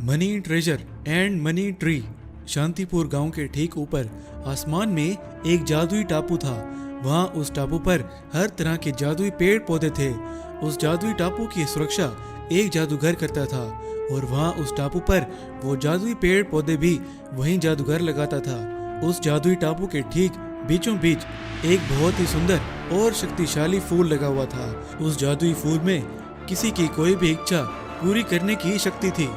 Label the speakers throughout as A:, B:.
A: Money treasure and money tree. Shantipur गांव के ठीक ऊपर आसमान में एक जादुई टापू था। वहां उस टापू पर हर तरह के जादुई पेड़ पौधे थे। उस जादुई टापू की सुरक्षा एक जादूगर करता था और वहां उस टापू पर वो जादुई पेड़ पौधे भी वही जादूगर लगाता था। उस जादुई टापू के ठीक बीचों बीच एक बहुत ही सुंदर और शक्तिशाली फूल लगा हुआ था। उस जादुई फूल में किसी की कोई भी इच्छा पूरी करने की शक्ति थी।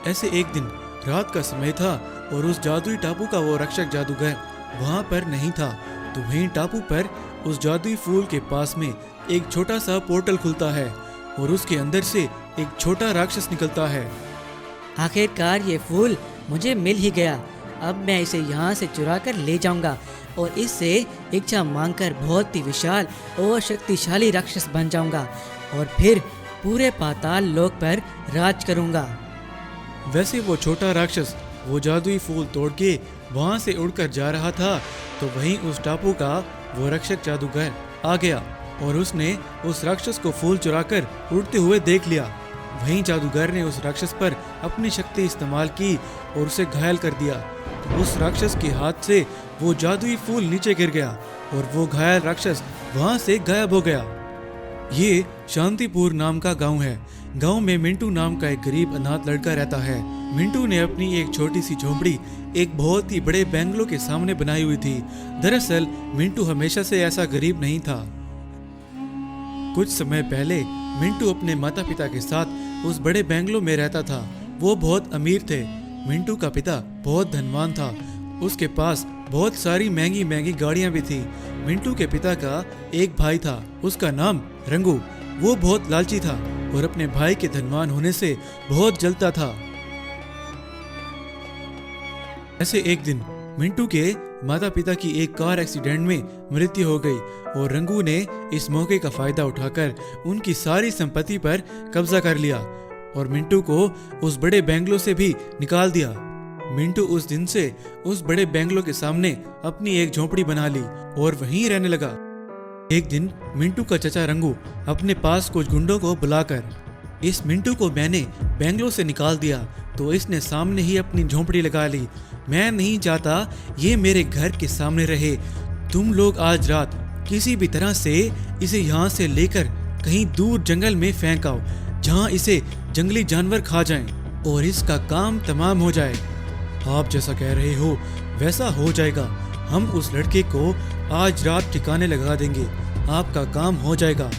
A: ऐसे एक दिन रात का समय था और उस जादुई टापू का वो रक्षक जादूगर वहां पर नहीं था। तो वहीं टापू पर उस जादुई फूल के पास में एक छोटा सा पोर्टल खुलता है और उसके अंदर से एक छोटा राक्षस निकलता है।
B: आखिरकार ये फूल मुझे मिल ही गया। अब मैं इसे यहाँ से चुरा कर ले जाऊंगा और इससे इच्छा मांगकर बहुत ही विशाल और शक्तिशाली राक्षस बन जाऊंगा और फिर पूरे पाताल लोक पर राज करूंगा।
A: वैसे वो छोटा राक्षस वो जादुई फूल तोड़ के वहां से उड़कर जा रहा था तो वहीं उस टापू का वो रक्षक जादूगर आ गया और उसने उस राक्षस को फूल चुराकर उड़ते हुए देख लिया। वहीं जादूगर ने उस राक्षस पर अपनी शक्ति इस्तेमाल की और उसे घायल कर दिया। तो उस राक्षस के हाथ से वो जादुई फूल नीचे गिर गया और वो घायल राक्षस वहां से गायब हो गया। ये शांतिपुर नाम का गांव है। गांव में मिंटू नाम का एक गरीब अनाथ लड़का रहता है। मिंटू ने अपनी एक छोटी सी झोपड़ी एक बहुत ही बड़े बैंगलो के सामने बनाई हुई थी। दरअसल मिंटू हमेशा से ऐसा गरीब नहीं था। कुछ समय पहले मिंटू अपने माता पिता के साथ उस बड़े बैंगलो में रहता था। वो बहुत अमीर थे। मिंटू का पिता बहुत धनवान था। उसके पास बहुत सारी महंगी महंगी गाड़ियां भी थी। मिंटू के पिता का एक भाई था, उसका नाम रंगू। वो बहुत लालची था और अपने भाई के धनवान होने से बहुत जलता था। ऐसे एक दिन मिंटू के माता पिता की एक कार एक्सीडेंट में मृत्यु हो गई और रंगू ने इस मौके का फायदा उठाकर उनकी सारी संपत्ति पर कब्जा कर लिया और मिंटू को उस बड़े बैंगलो से भी निकाल दिया। मिंटू उस दिन से उस बड़े बैंगलो के सामने अपनी एक झोपड़ी बना ली और वहीं रहने लगा। एक दिन मिंटू का चचा रंगू अपने पास कुछ गुंडों को बुलाकर, इस मिंटू को मैंने बैंगलो से निकाल दिया तो इसने सामने ही अपनी झोपड़ी लगा ली। मैं नहीं चाहता ये मेरे घर के सामने रहे। तुम लोग आज रात किसी भी तरह से इसे यहाँ से लेकर कहीं दूर जंगल में फेंक आओ जहाँ इसे जंगली जानवर खा जाएं और इसका काम तमाम हो जाए। आप जैसा कह रहे हो वैसा हो जाएगा। हम उस लड़के को आज रात ठिकाने लगा देंगे। आपका काम हो जाएगा।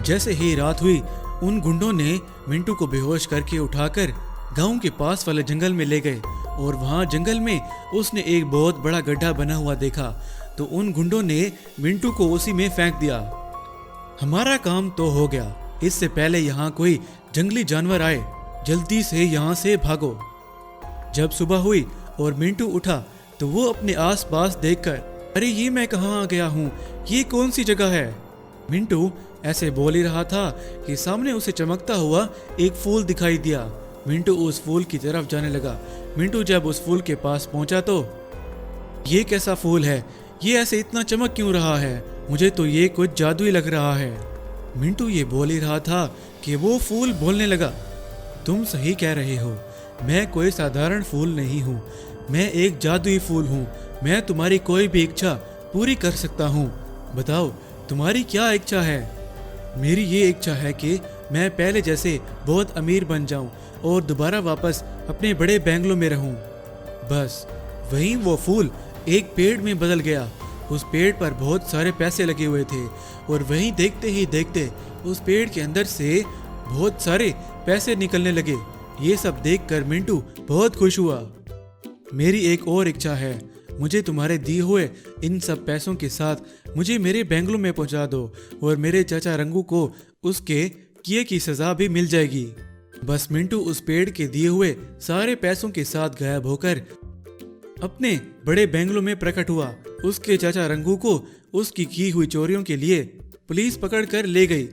A: जैसे ही रात हुई उन गुंडों ने मिंटू को बेहोश करके उठाकर गांव के पास वाले जंगल में ले गए और वहां जंगल में उसने एक बहुत बड़ा गड्ढा बना हुआ देखा तो उन गुंडों ने मिंटू को उसी में फेंक दिया। हमारा काम तो हो गया। इससे पहले यहाँ कोई जंगली जानवर आए, जल्दी से यहाँ से भागो। जब सुबह हुई और मिंटू उठा तो वो अपने आसपास देखकर, अरे ये मैं कहाँ आ गया हूँ, ये कौन सी जगह है। मिंटू ऐसे बोल ही रहा था कि सामने उसे चमकता हुआ एक फूल दिखाई दिया। मिंटू उस फूल की तरफ जाने लगा। मिंटू जब उस फूल के पास पहुंचा तो, ये कैसा फूल है, ये ऐसे इतना चमक क्यों रहा है, मुझे तो ये कुछ जादुई लग रहा है। मिंटू ये बोल ही रहा था कि वो फूल बोलने लगा, तुम सही कह रहे हो, मैं कोई साधारण फूल नहीं हूँ, मैं एक जादुई फूल हूँ। मैं तुम्हारी कोई भी इच्छा पूरी कर सकता हूँ। बताओ तुम्हारी क्या इच्छा है। मेरी ये इच्छा है कि मैं पहले जैसे बहुत अमीर बन जाऊं और दोबारा वापस अपने बड़े बैंगलो में रहूं। बस वहीं वो फूल एक पेड़ में बदल गया। उस पेड़ पर बहुत सारे पैसे लगे हुए थे और वहीं देखते ही देखते उस पेड़ के अंदर से बहुत सारे पैसे निकलने लगे। ये सब देखकर मिंटू बहुत खुश हुआ। मेरी एक और इच्छा है, मुझे तुम्हारे दिए हुए इन सब पैसों के साथ मुझे मेरे बैंगलो में पहुंचा दो और मेरे चाचा रंगू को उसके किए की सजा भी मिल जाएगी। बस मिंटू उस पेड़ के दिए हुए सारे पैसों के साथ गायब होकर अपने बड़े बैंगलो में प्रकट हुआ। उसके चाचा रंगू को उसकी की हुई चोरियों के लिए पुलिस पकड़ कर ले गई